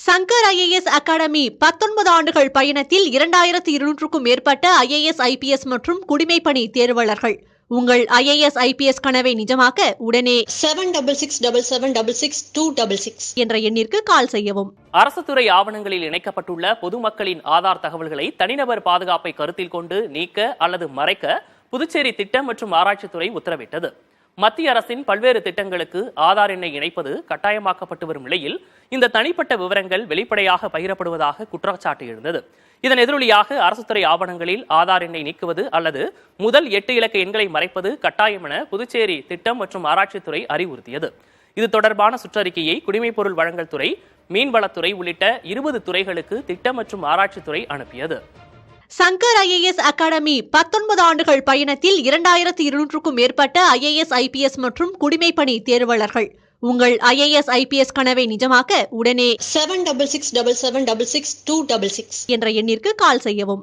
Shankar IAS academy 19 ஆண்டுகள் பயணத்தில் 2200க்கும் மேற்பட்ட IAS IPS மற்றும் குடிமைப்பணி தேர்வாளர்கள். உங்கள் IAS IPS கனவை நிஜமாக்க உடனே 7677666266 என்ற எண்ணிற்கு கால் செய்யவும். அரசு துறை ஆவணங்களில் இணைக்கப்பட்டுள்ள பொதுமக்களின் ஆதார் தகவல்களை தனிநபர் பாதுகாப்பை கருத்தில் கொண்டு நீக்க அல்லது மறைக்க புதுச்சேரி திட்டம் மற்றும் ஆராய்ச்சித்துறை உத்தரவிட்டது. மத்திய அரசின் பல்வேறு திட்டங்களுக்கு ஆதார் எண்ணை இணைப்பது கட்டாயமாக்கப்பட்டு வரும் நிலையில் இந்த தனிப்பட்ட விவரங்கள் வெளிப்படையாக பகிரப்படுவதாக குற்றச்சாட்டு எழுந்தது. இதன் எதிரொலியாக அரசு துறை ஆவணங்களில் ஆதார் எண்ணை நீக்குவது அல்லது முதல் 8 இலக்க எண்களை மறைப்பது கட்டாயம் என புதுச்சேரி திட்டம் மற்றும் ஆராய்ச்சித்துறை அறிவுறுத்தியது. இது தொடர்பான சுற்றறிக்கையை குடிமைப்பொருள் வழங்கல் துறை, மீன்வளத்துறை உள்ளிட்ட 20 துறைகளுக்கு திட்டம் மற்றும் ஆராய்ச்சித்துறை அனுப்பியது. சங்கர் IAS அகாடமி 19 ஆண்டுகள் பயணத்தில் 2200க்கும் மேற்பட்ட IAS IPS மற்றும் குடிமைப்பணி தேர்வாளர்கள். உங்கள் IAS IPS கனவை நிஜமாக்க உடனே 7677666266 என்ற எண்ணிற்கு கால் செய்யவும்.